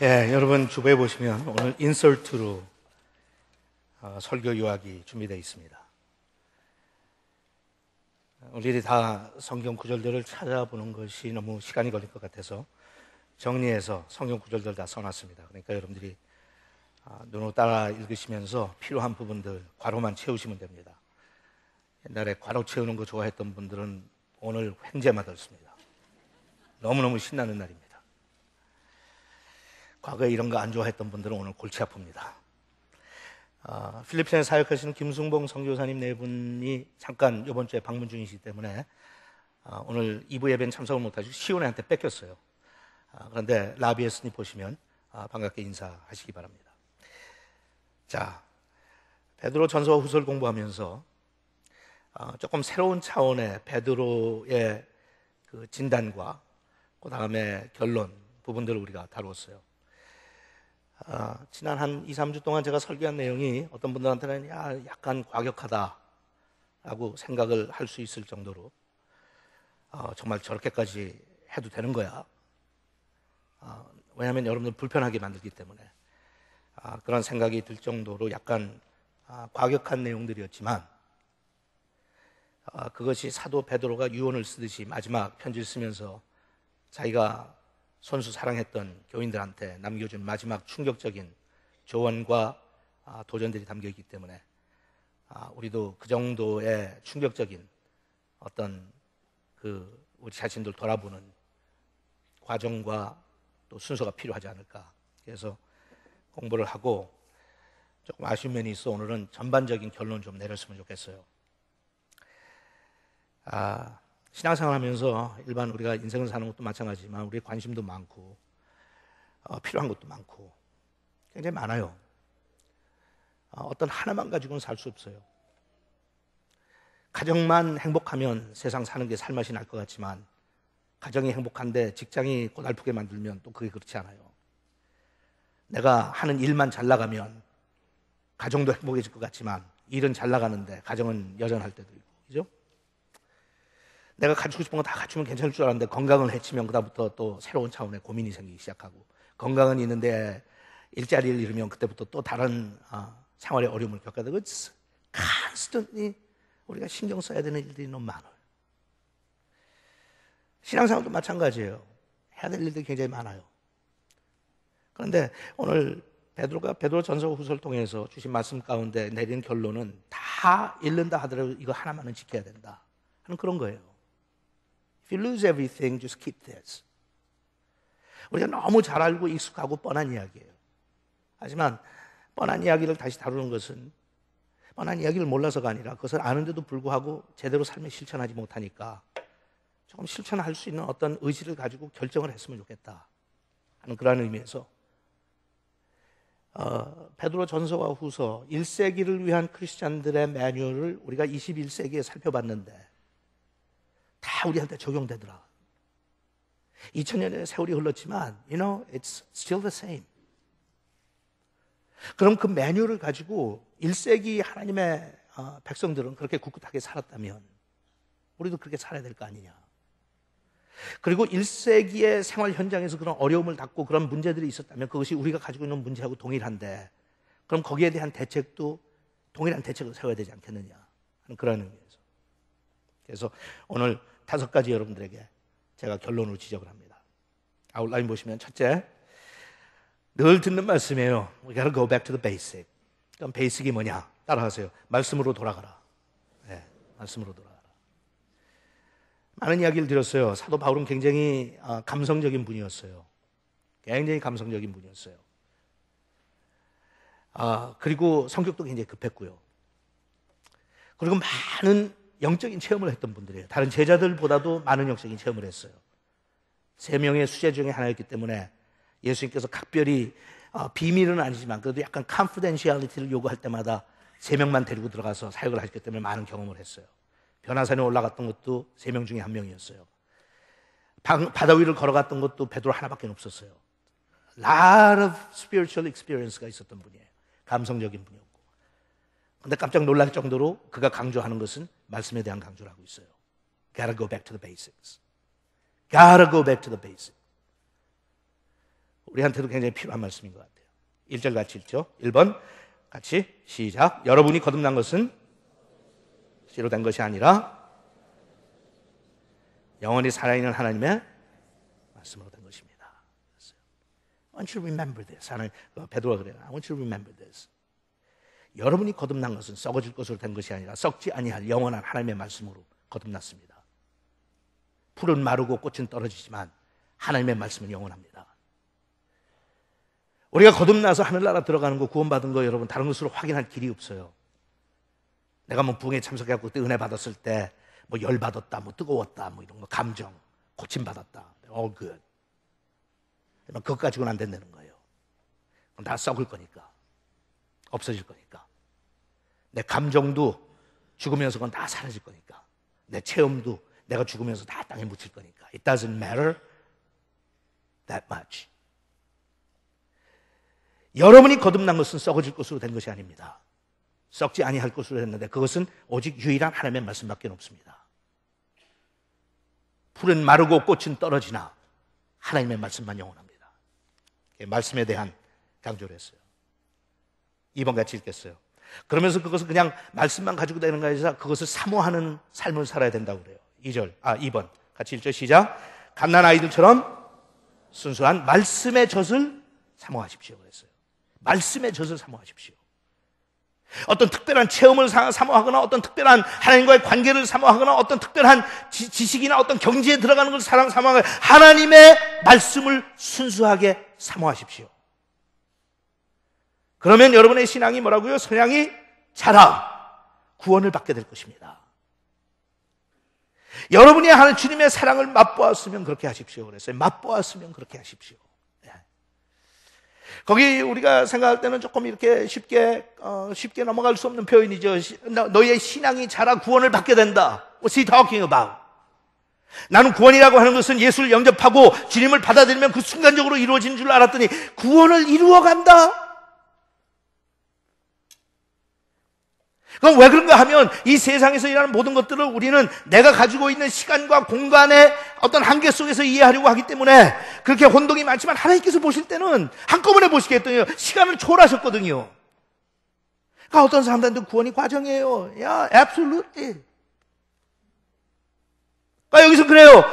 예, 여러분 주부에 보시면 오늘 인설트로 설교 요약이 준비되어 있습니다. 우리들이 다 성경 구절들을 찾아보는 것이 너무 시간이 걸릴 것 같아서 정리해서 성경 구절들 다 써놨습니다. 그러니까 여러분들이 눈으로 따라 읽으시면서 필요한 부분들 괄호만 채우시면 됩니다. 옛날에 괄호 채우는 거 좋아했던 분들은 오늘 횡재마 덜습니다. 너무너무 신나는 날입니다. 과거에 이런 거 안 좋아했던 분들은 오늘 골치 아픕니다. 필리핀에 사역하시는 김승봉 선교사님 네 분이 잠깐 이번 주에 방문 중이시기 때문에 오늘 2부 예배는 참석을 못하시고 시온이한테 뺏겼어요. 그런데 라비에스님 보시면 반갑게 인사하시기 바랍니다. 자, 베드로 전서와 후서를 공부하면서 조금 새로운 차원의 베드로의 그 진단과 그 다음에 결론 부분들을 우리가 다루었어요. 지난 한 2, 3주 동안 제가 설교한 내용이 어떤 분들한테는 약간 과격하다라고 생각을 할 수 있을 정도로 정말 저렇게까지 해도 되는 거야. 왜냐하면 여러분들 불편하게 만들기 때문에 그런 생각이 들 정도로 약간 과격한 내용들이었지만 그것이 사도 베드로가 유언을 쓰듯이 마지막 편지를 쓰면서 자기가 손수 사랑했던 교인들한테 남겨준 마지막 충격적인 조언과 도전들이 담겨있기 때문에 우리도 그 정도의 충격적인 어떤 우리 자신들 돌아보는 과정과 또 순서가 필요하지 않을까. 그래서 공부를 하고 조금 아쉬운 면이 있어 오늘은 전반적인 결론 좀 내렸으면 좋겠어요. 신앙생활 하면서 일반 우리가 인생을 사는 것도 마찬가지지만 우리의 관심도 많고 필요한 것도 많고 굉장히 많아요. 어떤 하나만 가지고는 살 수 없어요. 가정만 행복하면 세상 사는 게 살맛이 날 것 같지만 가정이 행복한데 직장이 고달프게 만들면 또 그게 그렇지 않아요. 내가 하는 일만 잘 나가면 가정도 행복해질 것 같지만 일은 잘 나가는데 가정은 여전할 때도 있고, 그죠? 내가 갖추고 싶은 거 다 갖추면 괜찮을 줄 알았는데 건강을 해치면 그다음부터 또 새로운 차원의 고민이 생기기 시작하고, 건강은 있는데 일자리를 잃으면 그때부터 또 다른 생활의 어려움을 겪게 되고, constantly 우리가 신경 써야 되는 일들이 너무 많아요. 신앙생활도 마찬가지예요. 해야 될 일들이 굉장히 많아요. 그런데 오늘 베드로가 베드로 전서 후서를 통해서 주신 말씀 가운데 내린 결론은 다 잃는다 하더라도 이거 하나만은 지켜야 된다 하는 그런 거예요. If you lose everything, just keep this. 우리가 너무 잘 알고 익숙하고 뻔한 이야기예요. 하지만 뻔한 이야기를 다시 다루는 것은 뻔한 이야기를 몰라서가 아니라 그것을 아는데도 불구하고 제대로 삶에 실천하지 못하니까 조금 실천할 수 있는 어떤 의지를 가지고 결정을 했으면 좋겠다 하는 그런 의미에서 베드로 전서와 후서 1세기를 위한 크리스찬들의 매뉴얼을 우리가 21세기에 살펴봤는데 다 우리한테 적용되더라. 2000년의 세월이 흘렀지만 it's still the same. 그럼 그 매뉴얼을 가지고 1세기 하나님의 백성들은 그렇게 굳굳하게 살았다면 우리도 그렇게 살아야 될 거 아니냐. 그리고 1세기의 생활 현장에서 그런 어려움을 겪고 그런 문제들이 있었다면 그것이 우리가 가지고 있는 문제하고 동일한데 그럼 거기에 대한 대책도 동일한 대책을 세워야 되지 않겠느냐 하는 그런 의미에서, 그래서 오늘 5가지 여러분들에게 제가 결론으로 지적을 합니다. 아웃라인 보시면 첫째, 늘 듣는 말씀이에요. We gotta go back to the basic. 그럼 베이직이 뭐냐? 따라하세요. 말씀으로 돌아가라. 네, 말씀으로 돌아가라. 많은 이야기를 드렸어요. 사도 바울은 굉장히 감성적인 분이었어요. 굉장히 감성적인 분이었어요. 그리고 성격도 굉장히 급했고요. 그리고 많은 영적인 체험을 했던 분들이에요. 다른 제자들보다도 많은 영적인 체험을 했어요. 3명의 수제 중에 하나였기 때문에 예수님께서 각별히 비밀은 아니지만 그래도 약간 컨피덴셜리티를 요구할 때마다 3명만 데리고 들어가서 사역을 하셨기 때문에 많은 경험을 했어요. 변화산에 올라갔던 것도 3명 중에 1명이었어요. 바다 위를 걸어갔던 것도 베드로 하나밖에 없었어요. lot of spiritual experience가 있었던 분이에요. 감성적인 분이었고. 그런데 깜짝 놀랄 정도로 그가 강조하는 것은 말씀에 대한 강조를 하고 있어요. Gotta go back to the basics. Gotta go back to the basics. 우리한테도 굉장히 필요한 말씀인 것 같아요. 1절 같이 읽죠. 1번 같이 시작. 여러분이 거듭난 것은 씨로 된 것이 아니라 영원히 살아있는 하나님의 말씀으로 된 것입니다. I want you to remember this. 베드로가 그래요. I want you to remember this. 여러분이 거듭난 것은 썩어질 것으로 된 것이 아니라 썩지 아니할 영원한 하나님의 말씀으로 거듭났습니다. 풀은 마르고 꽃은 떨어지지만 하나님의 말씀은 영원합니다. 우리가 거듭나서 하늘나라 들어가는 거, 구원받은 거 여러분 다른 것으로 확인할 길이 없어요. 내가 뭐 부흥에 참석해갖고 그때 은혜 받았을 때 뭐 열 받았다, 뭐 뜨거웠다, 뭐 이런 거 감정 고침 받았다, all good. 그것 가지고는 안 된다는 거예요. 그럼 다 썩을 거니까, 없어질 거니까. 내 감정도 죽으면서 그건 다 사라질 거니까. 내 체험도 내가 죽으면서 다 땅에 묻힐 거니까. It doesn't matter that much. 여러분이 거듭난 것은 썩어질 것으로 된 것이 아닙니다. 썩지 아니할 것으로 했는데 그것은 오직 유일한 하나님의 말씀밖에 없습니다. 풀은 마르고 꽃은 떨어지나 하나님의 말씀만 영원합니다. 말씀에 대한 강조를 했어요. 2번 같이 읽겠어요. 그러면서 그것을 그냥 말씀만 가지고 되는 것이 아니라 그것을 사모하는 삶을 살아야 된다고 그래요. 2번 같이 읽죠. 시작. 갓난 아이들처럼 순수한 말씀의 젖을 사모하십시오 그랬어요. 말씀의 젖을 사모하십시오. 어떤 특별한 체험을 사모하거나 어떤 특별한 하나님과의 관계를 사모하거나 어떤 특별한 지식이나 어떤 경지에 들어가는 것을 사모하거나 하나님의 말씀을 순수하게 사모하십시오. 그러면 여러분의 신앙이 뭐라고요? 신앙이 자라 구원을 받게 될 것입니다. 여러분이 하는 주님의 사랑을 맛보았으면 그렇게 하십시오 그랬어요. 맛보았으면 그렇게 하십시오. 거기 우리가 생각할 때는 조금 이렇게 쉽게 넘어갈 수 없는 표현이죠. 너희의 신앙이 자라 구원을 받게 된다. What's he talking about? 나는 구원이라고 하는 것은 예수를 영접하고 주님을 받아들이면 그 순간적으로 이루어지는 줄 알았더니 구원을 이루어간다? 그럼 왜 그런가 하면 이 세상에서 일하는 모든 것들을 우리는 내가 가지고 있는 시간과 공간의 어떤 한계 속에서 이해하려고 하기 때문에 그렇게 혼동이 많지만 하나님께서 보실 때는 한꺼번에 보시겠더니요. 시간을 초월하셨거든요. 그러니까 어떤 사람들한테 구원이 과정이에요. 야, absolutely. 그러니까 여기서 그래요.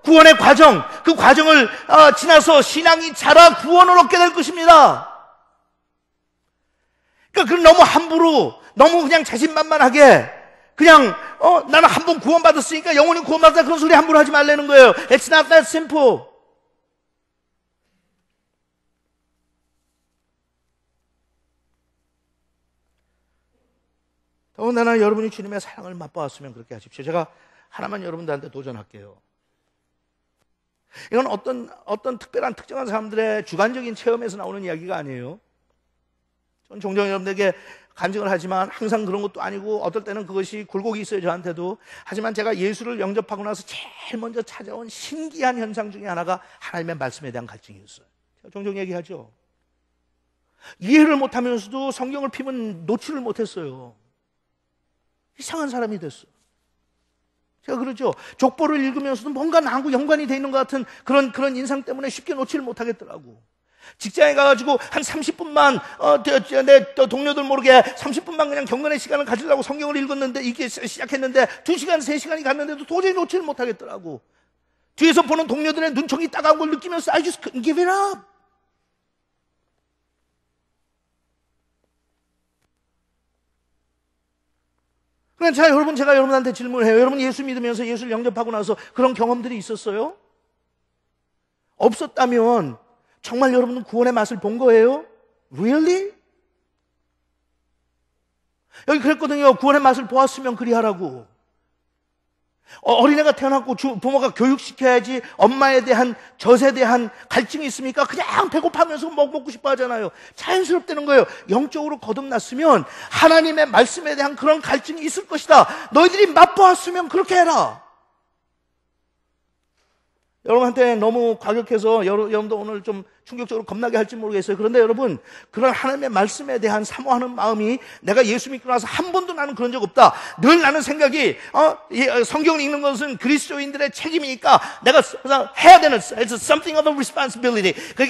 구원의 과정, 그 과정을 지나서 신앙이 자라 구원을 얻게 될 것입니다. 그러니까 그건 너무 함부로 너무 그냥 자신만만하게 그냥 나는 한 번 구원받았으니까 영원히 구원받았다 그런 소리 함부로 하지 말라는 거예요. It's not that simple. 더군다나 여러분이 주님의 사랑을 맛보았으면 그렇게 하십시오. 제가 하나만 여러분들한테 도전할게요. 이건 어떤 특별한 특정한 사람들의 주관적인 체험에서 나오는 이야기가 아니에요. 전 종종 여러분들에게 간증을 하지만 항상 그런 것도 아니고 어떨 때는 그것이 굴곡이 있어요 저한테도. 하지만 제가 예수를 영접하고 나서 제일 먼저 찾아온 신기한 현상 중에 하나가 하나님의 말씀에 대한 갈증이었어요. 제가 종종 얘기하죠. 이해를 못하면서도 성경을 피면 놓지를 못했어요. 이상한 사람이 됐어요. 제가 그러죠. 족보를 읽으면서도 뭔가 나하고 연관이 돼 있는 것 같은 그런 인상 때문에 쉽게 놓지를 못하겠더라고. 직장에 가가지고 한 30분만 내 동료들 모르게 30분만 그냥 경건의 시간을 가지려고 성경을 읽었는데 이게 시작했는데 2시간, 3시간이 갔는데도 도저히 놓지를 못하겠더라고. 뒤에서 보는 동료들의 눈총이 따가운 걸 느끼면서 I just couldn't give it up. 그러니까 제가 여러분한테 질문을 해요. 여러분 예수 믿으면서 예수를 영접하고 나서 그런 경험들이 있었어요? 없었다면 정말 여러분은 구원의 맛을 본 거예요? Really? 여기 그랬거든요. 구원의 맛을 보았으면 그리하라고. 어린애가 태어났고 부모가 교육시켜야지 엄마에 대한 젖에 대한 갈증이 있습니까? 그냥 배고파면서 먹고 싶어 하잖아요. 자연스럽게 되는 거예요. 영적으로 거듭났으면 하나님의 말씀에 대한 그런 갈증이 있을 것이다. 너희들이 맛보았으면 그렇게 해라. 여러분한테 너무 과격해서 여러분도 오늘 좀 충격적으로 겁나게 할지 모르겠어요. 그런데 여러분, 그런 하나님의 말씀에 대한 사모하는 마음이 내가 예수 믿고 나서 한 번도 나는 그런 적 없다. 늘 나는 생각이 성경을 읽는 것은 그리스도인들의 책임이니까 내가 해야 되는 It's something of a responsibility. 그러니까